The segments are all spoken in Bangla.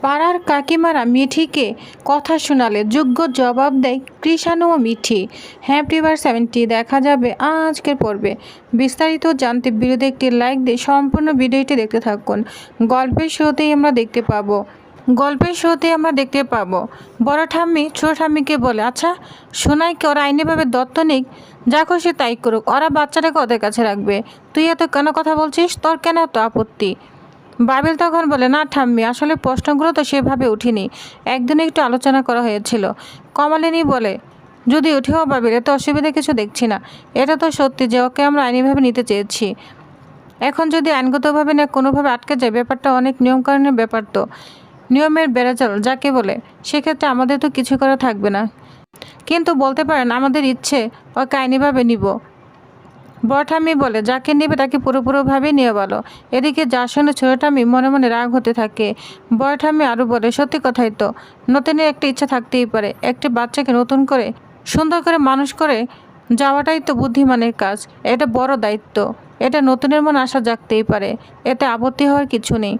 পাড়ার কাকিমারা মিঠিকে কথা শোনালে যোগ্য জবাব দেয় কৃষাণু ও মিঠি। হ্যাঁ প্রিভার 70 দেখা যাবে আজকের পর্বে। বিস্তারিত জানতে ভিডিওতে একটি লাইক দিয়ে সম্পূর্ণ ভিডিওটি দেখতে থাকুন। গল্পের শুরুতেই আমরা দেখতে পাবো বড় ঠাম্মি ছোট ঠাম্মিকে বলে, আচ্ছা সোনাইকে ওরা আইনিভাবে দত্ত নিক, যা খুশি তাই করুক, ওরা বাচ্চাটাকে ওদের কাছে রাখবে। তুই এত কেন কথা বলছিস? তোর কেন এত আপত্তি? বাবিল তখন বলে, না ঠাম্মি, আসলে প্রশ্নগুলো তো সেভাবে উঠিনি, একদিন একটু আলোচনা করা হয়েছিল। কমলিনী বলে, যদি উঠেও বাবিল, এত অসুবিধা কিছু দেখছি না। এটা তো সত্যি যে ওকে আমরা আইনিভাবে নিতে চেয়েছি। এখন যদি আইনগতভাবে না কোনোভাবে আটকে যায়, ব্যাপারটা অনেক নিয়মকানুনের ব্যাপার, তো নিয়মের বেড়াচাল যাকে বলে, সেক্ষেত্রে আমাদের তো কিছু করা থাকবে না। কিন্তু বলতে পারেন আমাদের ইচ্ছে ওকে আইনিভাবে নিব। বড় ঠাম্মি বলে, যাকে নেবে তাকে পুরোপুরিভাবে নিয়ে বলো। এদিকে যা শুনে ছোট ঠাম্মি মনে মনে রাগ হতে থাকে। বড় ঠাম্মি আরও বলে, সত্যি কথাই তো, নতুনের একটা ইচ্ছা থাকতেই পারে। একটি বাচ্চাকে নতুন করে সুন্দর করে মানুষ করে যাওয়াটাই তো বুদ্ধিমানের কাজ। এটা বড় দায়িত্ব। এটা নতুনের মনে আশা জাগতেই পারে, এতে আপত্তি হওয়ার কিছু নেই।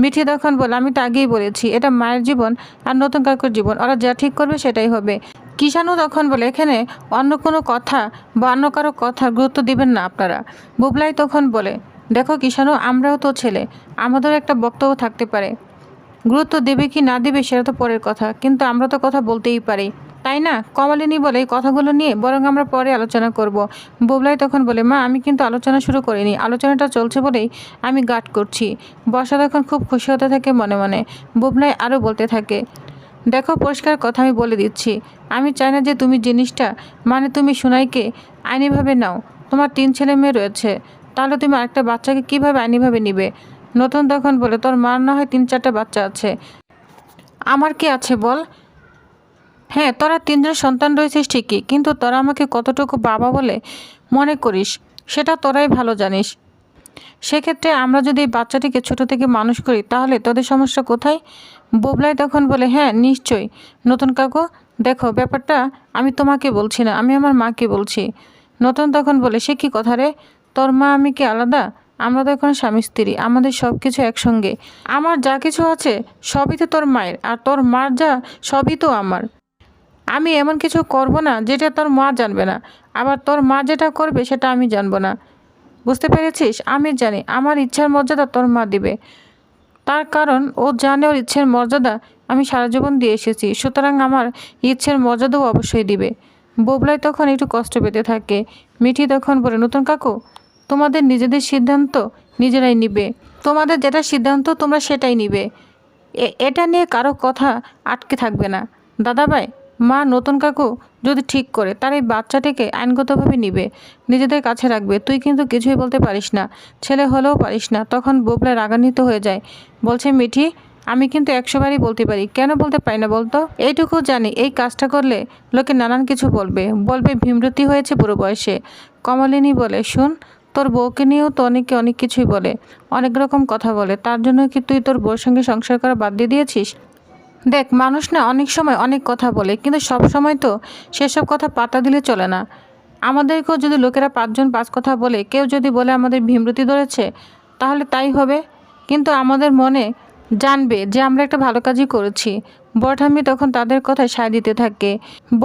মিঠি তখন বলে, আমি তো আগেই বলেছি, এটা মায়ের জীবন আর নতুন কাকুর জীবন, ওরা যা ঠিক করবে সেটাই হবে। কিষাণু তখন বলে, এখানে অন্য কোনো কথা বা অন্য কারো কথার গুরুত্ব দিবেন না আপনারা। বুবলাই তখন বলে, দেখো কিষাণু, আমরাও তো ছেলে, আমাদেরও একটা বক্তব্য থাকতে পারে। গুরুত্ব দেবে কি না দেবে সেটা তো পরের কথা, কিন্তু আমরা তো কথা বলতেই পারি, তাই না? কমলিনী বলে, এই কথাগুলো নিয়ে বরং আমরা পরে আলোচনা করব। বুবলাই তখন বলে, মা আমি কিন্তু আলোচনা শুরু করিনি, আলোচনাটা চলছে বলেই আমি গাট করছি। বর্ষা তখন খুব খুশি হতে থাকে মনে মনে। বুবলাই আরও বলতে থাকে, দেখো পরিষ্কার কথা আমি বলে দিচ্ছি, আমি চাই না যে তুমি জিনিসটা মানে তুমি সোনাইকে আইনিভাবে নাও। তোমার 3 ছেলে মেয়ে রয়েছে, তাহলে তুমি আরেকটা বাচ্চাকে কিভাবে আইনিভাবে নিবে? নতুন তখন বলে, তোর মার না হয় 3-4টা বাচ্চা আছে, আমার কি আছে বল? হ্যাঁ তোরা 3জন সন্তান রয়েছিস ঠিকই, কিন্তু তোরা আমাকে কতটুকু বাবা বলে মনে করিস সেটা তোরাই ভালো জানিস। সেক্ষেত্রে আমরা যদি এই বাচ্চাটিকে ছোট থেকে মানুষ করি, তাহলে তোদের সমস্যা কোথায়? বুবলাই তখন বলে, হ্যাঁ নিশ্চয়ই নতুন কাকু, দেখো ব্যাপারটা আমি তোমাকে বলছি না, আমি আমার মাকে বলছি। নতুন তখন বলে, সে কি কথা রে? তোর মা আমি কি আলাদা? আমরা তো এখন স্বামী স্ত্রী, আমাদের সব কিছু একসঙ্গে। আমার যা কিছু আছে সবই তো তোর মায়ের, আর তোর মার যা সবই তো আমার। আমি এমন কিছু করব না যেটা তোর মা জানবে না, আবার তোর মা যেটা করবে সেটা আমি জানবো না। বুঝতে পেরেছিস? আমি জানি আমার ইচ্ছার মর্যাদা তোর মা দিবে, তার কারণ ও জানে ওর ইচ্ছের মর্যাদা আমি সারা জীবন দিয়ে এসেছি, সুতরাং আমার ইচ্ছের মর্যাদাও অবশ্যই দিবে। বুবলাই তখন একটু কষ্ট পেতে থাকে। মিঠি তখন বলে, নতুন কাকু, তোমাদের নিজেদের সিদ্ধান্ত নিজেরাই নিবে, তোমাদের যেটা সিদ্ধান্ত তোমরা সেটাই নিবে, এটা নিয়ে কারো কথা আটকে থাকবে না। দাদাভাই, মা নতুন কাকু যদি ঠিক করে, তার এই বাচ্চাটিকে আইনগতভাবে নিবে, নিজেদের কাছে রাখবে, তুই কিন্তু কিছুই বলতে পারিস না, ছেলে হলেও পারিস না। তখন বুবলাই রাগান্বিত হয়ে যায়, বলছে, মিঠি আমি কিন্তু 100 বারই বলতে পারি, কেন বলতে পারি না বলতো? এইটুকু জানি এই কাজটা করলে লোকে নানান কিছু বলবে ভীমরতি হয়েছে বুড়ো বয়সে। কমলিনী বলে, শুন, তোর বউকে নিয়েও তো অনেকে অনেক কিছুই বলে, অনেক রকম কথা বলে, তার জন্য কি তুই তোর বউর সঙ্গে সংসার করা বাদ দিয়ে দিয়েছিস? দেখ, মানুষ না অনেক সময় অনেক কথা বলে, কিন্তু সব সময় তো সেসব কথা পাতা দিলে চলে না। আমাদেরকেও যদি লোকেরা 5 জন 5 কথা বলে, কেউ যদি বলে আমাদের ভীমরতি ধরেছে, তাহলে তাই হবে, কিন্তু আমাদের মনে জানবে যে আমরা একটা ভালো কাজই করেছি। বড় ঠাম্মি তখন তাদের কথায় সায় দিতে থাকে,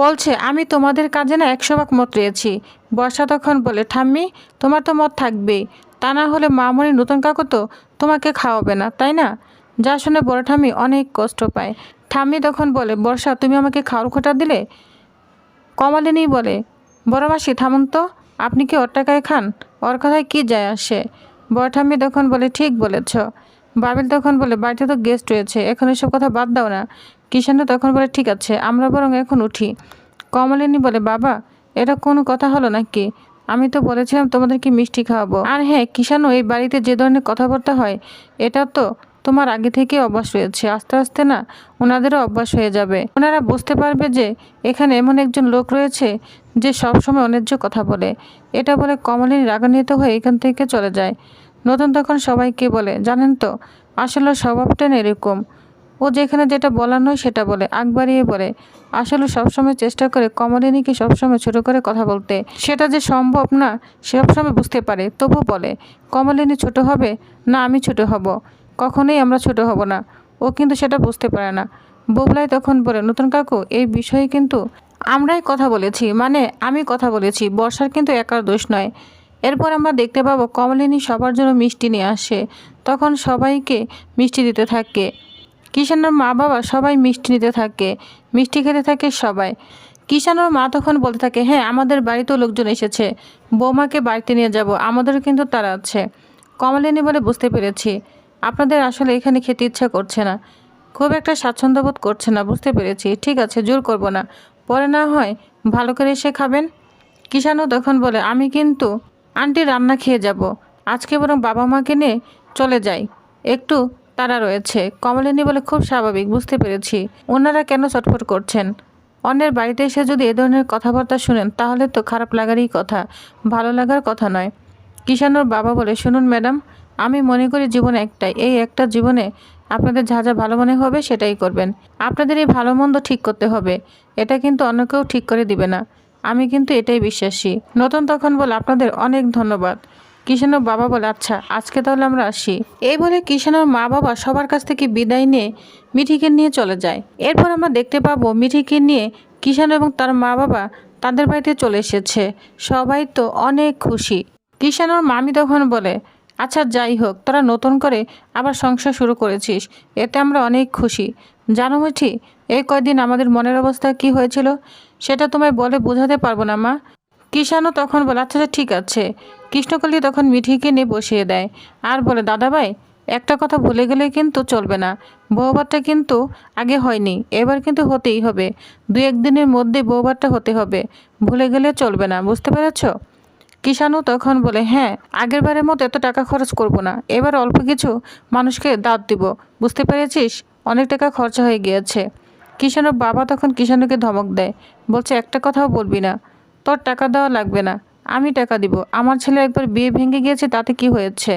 বলছে, আমি তোমাদের কাজে না 100 ভাগ মত রয়েছি। বর্ষা তখন বলে, ঠাম্মি তোমার তো মত থাকবেই, তা না হলে মামনি নতুন কাকু তো তোমাকে খাওয়াবে না, তাই না? যা শুনে বড় ঠাম্মি অনেক কষ্ট পায়। ঠাম্মি তখন বলে, বর্ষা তুমি আমাকে খাওয়ার খোঁটা দিলে? কমলিনী বলে, বড় মাসি থামুন তো, আপনি কি ওর টাকায় খান? ওর কথায় কি যায় আসে? বড় ঠাম্মি তখন বলে, ঠিক বলেছ। বাবিল তখন বলে, বাড়িতে তো গেস্ট রয়েছে, এখন এসব কথা বাদ দাও না। কিষাণু তখন বলে, ঠিক আছে, আমরা বরং এখন উঠি। কমলিনী বলে, বাবা এটা কোনো কথা হলো নাকি? আমি তো বলেছিলাম তোমাদেরকে মিষ্টি খাওয়াবো। আর হ্যাঁ কিষাণু, এই বাড়িতে যে ধরনের কথাবার্তা হয়, এটা তো তোমার আগে থেকে অভ্যাস রয়েছে, আস্তে আস্তে না ওনাদেরও অভ্যাস হয়ে যাবে। ওনারা বুঝতে পারবে যে এখানে এমন একজন লোক রয়েছে যে সবসময় অন্যায্য কথা বলে। এটা বলে কমলিনী রাগান্বিত হয়ে এখান থেকে চলে যায়। নতুন তখন সবাইকে বলে, জানেন তো আসলে স্বভাবটা না এরকম, ও যেখানে যেটা বলার নয় সেটা বলে, আগ বাড়িয়ে বলে। আসলে সবসময় চেষ্টা করে কমলিনীকে সবসময় ছোট করে কথা বলতে, সেটা যে সম্ভব না সবসময় বুঝতে পারে, তবু বলে, কমলিনী ছোট হবে না আমি ছোট হব? কখনোই আমরা ছোট হব না। ও কিন্তু সেটা বুঝতে পারে না। ববলাই তখন বলে, নতুন কাকু এই বিষয়ে কিন্তু আমরাই কথা বলেছি, মানে আমি কথা বলেছি, বর্ষার কিন্তু একার দোষ নয়। এরপর আমরা দেখতে পাবো কমলিনী সবার জন্য মিষ্টি নিয়ে আসে, তখন সবাইকে মিষ্টি দিতে থাকে। কিষাণের মা বাবা সবাই মিষ্টি নিতে থাকে, মিষ্টি খেতে থাকে সবাই। কিষাণের মা তখন বলতে থাকে, হ্যাঁ আমাদের বাড়িতেও লোকজন এসেছে, বৌমাকে বাড়িতে নিয়ে যাব, আমাদেরও কিন্তু তারা আছে। কমলিনী বলে, বুঝতে পেরেছি আপনাদের আসলে এখানে খেতে ইচ্ছা করছে না, খুব একটা স্বাচ্ছন্দ্য বোধ করছে না, বুঝতে পেরেছি, ঠিক আছে জোর করব না, পরে না হয় ভালো করে এসে খাবেন। কিষাণও তখন বলে, আমি কিন্তু আন্টি রান্না খেয়ে যাব, আজকে বরং বাবা মাকে নিয়ে চলে যাই, একটু তারা রয়েছে। কমলিনী বলে, খুব স্বাভাবিক, বুঝতে পেরেছি ওনারা কেন চটফট করছেন। অন্যের বাড়িতে এসে যদি এ ধরনের কথাবার্তা শুনেন তাহলে তো খারাপ লাগারই কথা, ভালো লাগার কথা নয়। কিষাণর বাবা বলে, শুনুন ম্যাডাম, আমি মনে করি জীবন একটাই, এই একটা জীবনে আপনাদের যা যা ভালো মনে হবে সেটাই করবেন। আপনাদের এই ভালো মন্দ ঠিক করতে হবে, এটা কিন্তু অন্য কেউ ঠিক করে দিবে না, আমি কিন্তু এটাই বিশ্বাসী। নতুন তখন বলে, আপনাদের অনেক ধন্যবাদ। কিষাণর বাবা বলে, আচ্ছা আজকে তাহলে আমরা আসি। এই বলে কিষাণর মা বাবা সবার কাছ থেকে বিদায় নিয়ে মিঠিকে নিয়ে চলে যায়। এরপর আমরা দেখতে পাবো মিঠিকে নিয়ে কিষাণ এবং তার মা বাবা তাদের বাড়িতে চলে এসেছে, সবাই তো অনেক খুশি। কিষাণর মামি তখন বলে, আচ্ছা যাই হোক, তোরা নতুন করে আবার সংসার শুরু করেছিস, এতে আমরা অনেক খুশি। জানো মিঠি, এই কয়দিন আমাদের মনের অবস্থা কি হয়েছিল সেটা তোমায় বলে বোঝাতে পারবো না মা। কিষাণও তখন বলে, আচ্ছা ঠিক আছে। কৃষ্ণকলি তখন মিঠিকে নিয়ে বসিয়ে দেয় আর বলে, দাদাভাই একটা কথা ভুলে গেলে কিন্তু চলবে না, বউভাতটা কিন্তু আগে হয়নি, এবার কিন্তু হতেই হবে, 2-1 দিনের মধ্যে বউভাতটা হতে হবে, ভুলে গেলে চলবে না, বুঝতে পেরেছ? কিষাণও তখন বলে, হ্যাঁ আগের বারের মতো এত টাকা খরচ করব না, এবার অল্প কিছু মানুষকে দাওয়াত দিব, বুঝতে পেরেছিস, অনেক টাকা খরচা হয়ে গিয়েছে। কিষাণের বাবা তখন কিষাণকে ধমক দেয়, বলছে, একটা কথাও বলবি না, তোর টাকা দেওয়া লাগবে না, আমি টাকা দিব, আমার ছেলে একবার বিয়ে ভেঙে গিয়েছে তাতে কি হয়েছে,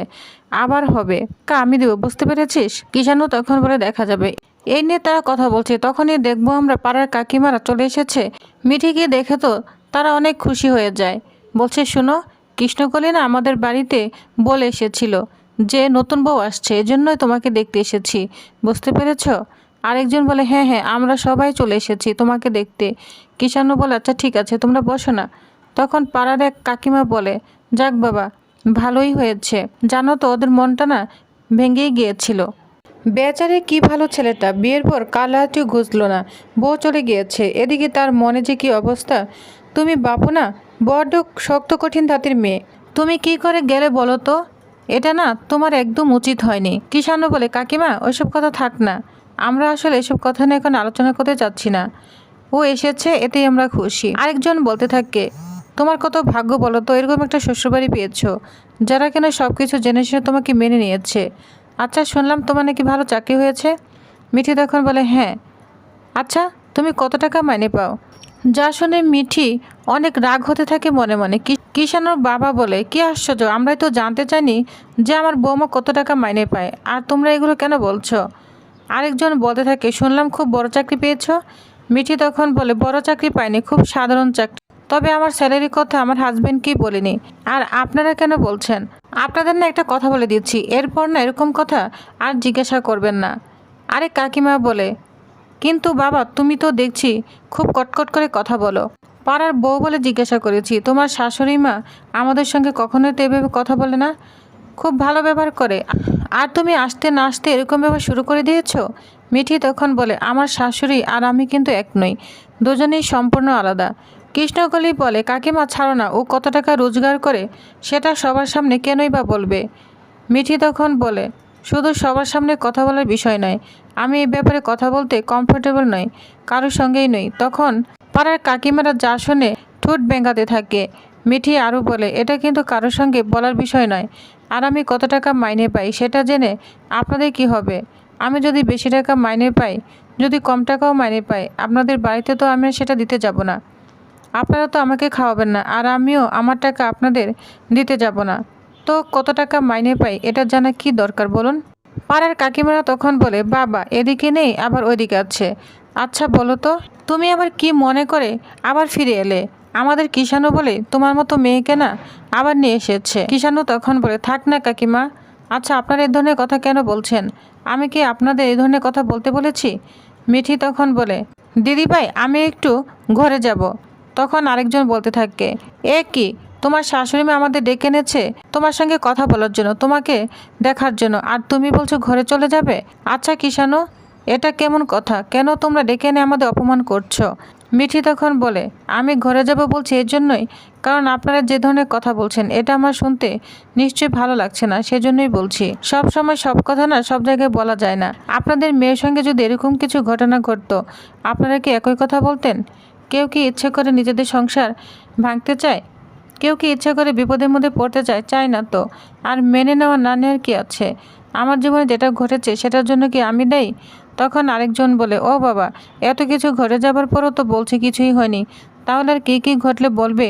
আবার হবে, আমি দেবো, বুঝতে পেরেছিস? কিষাণও তখন বলে, দেখা যাবে। এই নিয়ে তারা কথা বলছে, তখনই দেখবো আমরা পাড়ার কাকিমারা চলে এসেছে। মিঠিকে দেখে তো তারা অনেক খুশি হয়ে যায়, বলছে, শুনো কৃষ্ণকলি না আমাদের বাড়িতে বলে এসেছিল যে নতুন বউ আসছে, এজন্যই তোমাকে দেখতে এসেছি, বুঝতে পেরেছ? আরেকজন বলে, হ্যাঁ হ্যাঁ আমরা সবাই চলে এসেছি তোমাকে দেখতে। কিষাণও বলে, আচ্ছা ঠিক আছে তোমরা বসো না। তখন পাড়ার এক কাকিমা বলে, যাক বাবা ভালোই হয়েছে, জানো তো ওদের মনটা না ভেঙেই গিয়েছিল, বেচারে কি ভালো ছেলেটা, বিয়ের পর কাল রাতেও ঘুচলো না, বউ চলে গিয়েছে, এদিকে তার মনে যে কি অবস্থা তুমি বাপু না, বড্ড শক্ত কঠিন ধাতের মেয়ে, তুমি কি করে গেলে বলো তো, এটা না তোমার একদম উচিত হয়নি। কিষাণও বলে, কাকিমা ওইসব কথা থাক না, আমরা আসলে এসব কথা নিয়ে এখন আলোচনা করতে চাচ্ছি না, ও এসেছে এতেই আমরা খুশি। আরেকজন বলতে থাকে, তোমার কত ভাগ্য বলো তো, এরকম একটা শ্বশুরবাড়ি পেয়েছো যারা কেন সব কিছু জেনে শুনে তোমাকে মেনে নিয়েছে। আচ্ছা শুনলাম তোমার নাকি ভালো চাকরি হয়েছে। মিঠি তখন বলে, হ্যাঁ। আচ্ছা তুমি কত টাকা মাইনে পাও? যা শুনে মিঠি অনেক রাগ হতে থাকে মনে মনে। কিষাণের বাবা বলে, কি আশ্চর্য, আমরাই তো জানতে চাইনি যে আমার বৌমা কত টাকা মাইনে পায়, আর তোমরা এগুলো কেন বলছো? আরেকজন বলতে থাকে, শুনলাম খুব বড় চাকরি পেয়েছো। মিঠি তখন বলে, বড় চাকরি পাইনি, খুব সাধারণ চাকরি, তবে আমার স্যালারির কথা আমার হাজবেন্ডকেই বলিনি, আর আপনারা কেন বলছেন? আপনাদের না একটা কথা বলে দিচ্ছি, এরপর না এরকম কথা আর জিজ্ঞাসা করবেন না। আরে কাকিমা বলে, কিন্তু বাবা তুমি তো দেখছি খুব কটকট করে কথা বলো। পাড়ার বউ বলে জিজ্ঞাসা করেছি, তোমার শাশুড়ি মা আমাদের সঙ্গে কখনোই তো এভাবে কথা বলে না, খুব ভালো ব্যবহার করে, আর তুমি আসতে না আসতে এরকম ব্যবহার শুরু করে দিয়েছো। মিঠি তখন বলে, আমার শাশুড়ি আর আমি কিন্তু এক নই, দুজনেই সম্পূর্ণ আলাদা। কৃষ্ণকলি বলে, কাকিমা ছাড়ো না, ও কত টাকা রোজগার করে সেটা সবার সামনে কেনই বা বলবে। মিঠি তখন বলে, শুধু সবার সামনে কথা বলার বিষয় নয়, আমি এই ব্যাপারে কথা বলতে কমফোর্টেবল নই, কারোর সঙ্গেই নই। তখন পাড়ার কাকিমারা যা শুনে ঠোঁট বেঁকাতে থাকে। মিঠি আরও বলে, এটা কিন্তু কারোর সঙ্গে বলার বিষয় নয়, আর আমি কত টাকা মাইনে পাই সেটা জেনে আপনাদের কি হবে? আমি যদি বেশি টাকা মাইনে পাই, যদি কম টাকাও মাইনে পাই, আপনাদের বাড়িতে তো আমি সেটা দিতে যাব না, আপনারা তো আমাকে খাওয়াবেন না, আর আমিও আমার টাকা আপনাদের দিতে যাব না, তো কত টাকা মাইনে পাই এটা জানা কি দরকার বলুন? পাড়ার কাকিমারা তখন বলে, বাবা এদিকে নেই আবার ওইদিকে আছে, আচ্ছা বলো তো তুমি আবার কি মনে করে আবার ফিরে এলে? আমাদের কিষাণও বলে তোমার মতো মেয়েকে না আবার নিয়ে এসেছে। কিষাণও তখন বলে, থাক না কাকিমা, আচ্ছা, আপনারা এই ধরনের কথা কেন বলছেন? আমি কি আপনাদের এই ধরনের কথা বলতে বলেছি? মিঠি তখন বলে, দিদিভাই আমি একটু ঘরে যাব। তখন আরেকজন বলতে থাকে, এ কি, তোমার শাশুড়ি মা আমাদের ডেকে এনেছে তোমার সঙ্গে কথা বলার জন্য, তোমাকে দেখার জন্য, আর তুমি বলছো ঘরে চলে যাবে? আচ্ছা কিষাণু, এটা কেমন কথা? কেন তোমরা ডেকে এনে আমাদের অপমান করছো? মিঠি তখন বলে, আমি ঘরে যাব বলছি এর জন্যই, কারণ আপনারা যে ধরনের কথা বলছেন এটা আমার শুনতে নিশ্চয়ই ভালো লাগছে না, সেজন্যই বলছি। সব সময় সব কথা না সব জায়গায় বলা যায় না। আপনাদের মেয়ের সঙ্গে যদি এরকম কিছু ঘটনা ঘটতো, আপনারা কি একই কথা বলতেন? কেউ কি ইচ্ছে করে নিজেদের সংসার ভাঙতে চায়? কেউ কি ইচ্ছা করে বিপদের মধ্যে পড়তে চায়? চায় না তো। আর মেনে নেওয়া না নেওয়ার কি আছে? আমার জীবনে যেটা ঘটেছে সেটার জন্য কি আমি দায়ী? তখন আরেকজন বলে, ও বাবা, এত কিছু ঘটে যাবার পরও তো বলছে কিছুই হয়নি, তাহলে আর কী ঘটলে বলবে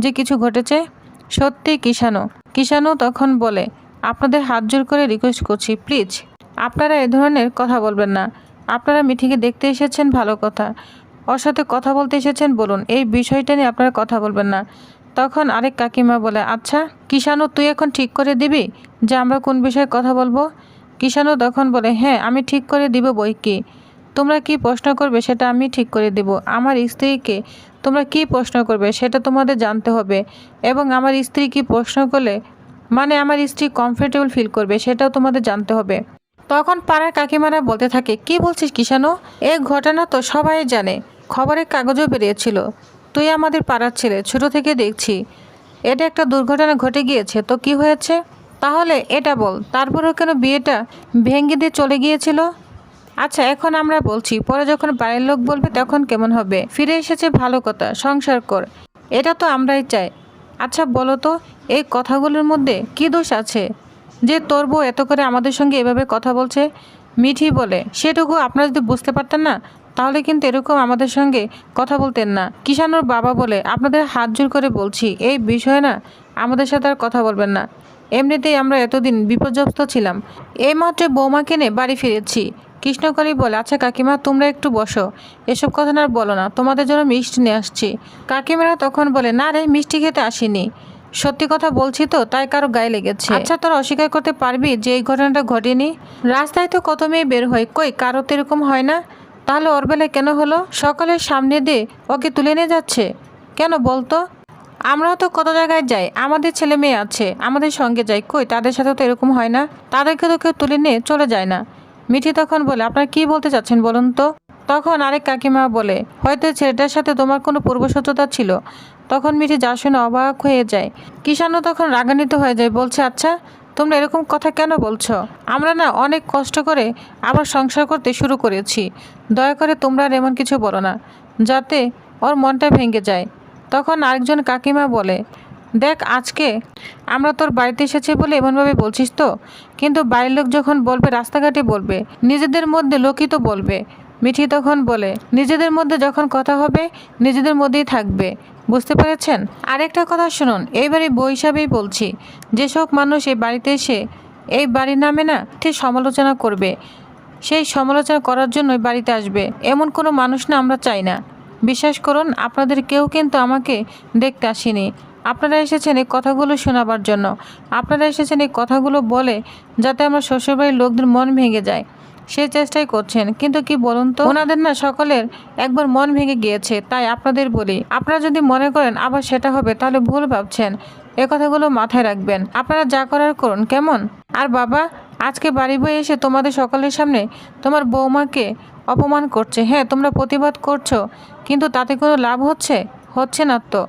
যে কিছু ঘটেছে? সত্যি কিষাণু তখন বলে, আপনাদের হাত জোর করে রিকোয়েস্ট করছি, প্লিজ আপনারা এ ধরনের কথা বলবেন না। আপনারা মিঠিকে দেখতে এসেছেন, ভালো কথা, ওর সাথে কথা বলতে এসেছেন, বলুন, এই বিষয়টা নিয়ে আপনারা কথা বলবেন না। তখন আরেক কাকিমা বলে, আচ্ছা কিষাণু, তুই এখন ঠিক করে দিবি যে আমরা কোন বিষয়ে কথা বলবো? কিষাণু তখন বলে, হ্যাঁ আমি ঠিক করে দিব বই কি। তোমরা কি প্রশ্ন করবে সেটা আমি ঠিক করে দিব। আমার স্ত্রীকে তোমরা কি প্রশ্ন করবে সেটা তোমাদের জানতে হবে, এবং আমার স্ত্রী কি প্রশ্ন করলে মানে আমার স্ত্রী কমফোর্টেবল ফিল করবে সেটাও তোমাদের জানতে হবে। তখন পাড়ার কাকিমারা বলতে থাকে, কি বলছিস কিষাণু? এই ঘটনা তো সবাই জানে, খবরের কাগজও বেরিয়েছিল, তুই আমাদের পাড়ার ছেলে, ছোট থেকে দেখছি। এটা একটা দুর্ঘটনা ঘটে গিয়েছে তো কি হয়েছে? তাহলে এটা বল, তারপরেও কেন বিয়েটা ভেঙে দিয়ে চলে গিয়েছিল? আচ্ছা এখন আমরা বলছি, পরে যখন বাড়ির লোক বলবে তখন কেমন হবে? ফিরে এসেছে ভালো কথা, সংসার কর, এটা তো আমরাই চাই। আচ্ছা বলো তো, এই কথাগুলোর মধ্যে কি দোষ আছে যে তোর বউ এত করে আমাদের সঙ্গে এভাবে কথা বলছে? মিঠি বলে, সেটুকু আপনারা যদি বুঝতে পারতেন না তাহলে কিন্তু এরকম আমাদের সঙ্গে কথা বলতেন না। কিষাণুর বাবা বলে, আপনাদের হাত জোর করে বলছি, এই বিষয়ে না আমাদের সাথে আর কথা বলবেন না। এমনিতেই আমরা এতদিন বিপর্যস্ত ছিলাম, এইমাত্র বৌমাকে নিয়ে বাড়ি ফিরেছি। কৃষ্ণকালী বলে, আচ্ছা কাকিমা তোমরা একটু বসো, এসব কথা না আর বলো না, তোমাদের জন্য মিষ্টি নিয়ে আসছি। কাকিমারা তখন বলে, না রে, মিষ্টি খেতে আসিনি, সত্যি কথা বলছি তো, তাই কারো গায়ে লেগেছে। আচ্ছা তোরা অস্বীকার করতে পারবি যে এই ঘটনাটা ঘটেনি? রাস্তায় তো কত মেয়ে বের হয়, কই কারো তো এরকম হয় না, তাহলে ওর বেলায় কেন হলো? সকালের সামনে দিয়ে ওকে তুলে নিয়ে যাচ্ছে কেন বলতো? আমরাও তো কত জায়গায় যাই, আমাদের ছেলে মেয়ে আছে, আমাদের সঙ্গে যাই, কই তাদের সাথে তো এরকম হয় না? তাদেরকে তো কেউ তুলে নিয়ে চলে যায় না। মিঠি তখন বলে, আপনারা কি বলতে চাচ্ছেন বলুন তো? তখন আরেক কাকিমা বলে, হয়তো ছেলেটার সাথে তোমার কোনো পূর্বশত্রুতা ছিল। তখন মিঠি যা শুনে অবাক হয়ে যায়। কিষাণু তখন রাগান্বিত হয়ে যায়, বলছে, আচ্ছা তোমরা এরকম কথা কেন বলছো? আমরা না অনেক কষ্ট করে আবার সংসার করতে শুরু করেছি, দয়া করে তোমরা আর এমন কিছু বলো না যাতে ওর মনটা ভেঙে যায়। তখন আরেকজন কাকিমা বলে, দেখ আজকে আমরা তোর বাড়িতে এসেছি বলে এমনভাবে বলছিস তো, কিন্তু বাড়ির লোক যখন বলবে, রাস্তাঘাটে বলবে, নিজেদের মধ্যে লোকই তো বলবে। মিঠি তখন বলে, নিজেদের মধ্যে যখন কথা হবে নিজেদের মধ্যেই থাকবে, বুঝতে পেরেছেন? আরেকটা কথা শুনুন, এইবারে বই হিসাবেই বলছি, যেসব মানুষ এই বাড়িতে এসে এই বাড়ির নামে না ঠিক সমালোচনা করবে, সেই সমালোচনা করার জন্যই বাড়িতে আসবে, এমন কোনো মানুষ না আমরা চাই না। বিশ্বাস করুন, আপনাদের কেউ কিন্তু আমাকে দেখতে আসেনি, আপনারা এসেছেন এই কথাগুলো শোনাবার জন্য। আপনারা এসেছেন এই কথাগুলো বলে যাতে আমার শ্বশুরবাড়ির লোকদের মন ভেঙে যায়, সেই চেষ্টাই করছেন। কিন্তু কি বলুন তো, ওনাদের না সকলের একবার মন ভেঙে গিয়েছে, তাই আপনাদের বলি, আপনারা যদি মনে করেন আবার সেটা হবে তাহলে ভুল ভাবছেন। এ কথাগুলো মাথায় রাখবেন। আপনারা যা করার করুন, কেমন? আর বাবা, আজকে বাড়ি বয়ে এসে তোমাদের সকলের সামনে তোমার বৌমাকে অপমান করছে। হ্যাঁ, তোমরা প্রতিবাদ করছো, কিন্তু তাতে কোনো লাভ হচ্ছে না তো।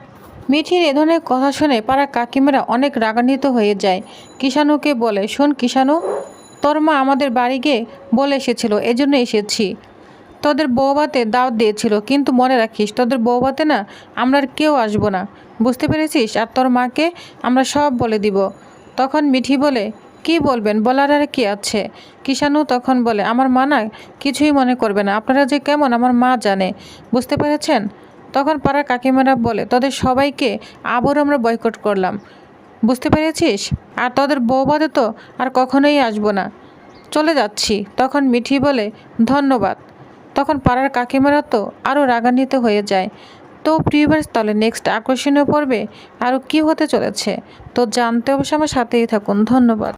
মিঠির এ ধরনের কথা শুনে পাড়া কাকিমারা অনেক রাগান্বিত হয়ে যায়। কিষাণুকে বলে, শোন কিষাণু, তোর মা আমাদের বাড়ি গিয়ে বলে এসেছিল, এজন্য এসেছি। তোদের বৌভাতে দাওয়াত দিয়েছিল, কিন্তু মনে রাখিস তোদের বৌভাতে না আমরা আর কেউ আসবো না, বুঝতে পেরেছিস? আর তোর মাকে আমরা সব বলে দিব। তখন মিঠি বলে, কি বলবেন, বলার আর কি আছে? কিষাণু তখন বলে, আমার মা না কিছুই মনে করবে না, আপনারা যে কেমন আমার মা জানে, বুঝতে পেরেছেন? তখন পাড়ার কাকিমারা বলে, তোদের সবাইকে আবারও আমরা বয়কট করলাম, বুঝতে পেরেছিস? আর তোদের বৌভাতে তো আর কখনোই আসবো না, চলে যাচ্ছি। তখন মিঠি বলে, ধন্যবাদ। তখন পাড়ার কাকিমারা তো আরও রাগান্বিত হয়ে যায়। তো প্রিভিউয়ার্স, তাহলে নেক্সট আকর্ষণীয় পর্বে আরও কী হতে চলেছে তো জানতে অবশ্যই আমার সাথেই থাকুন। ধন্যবাদ।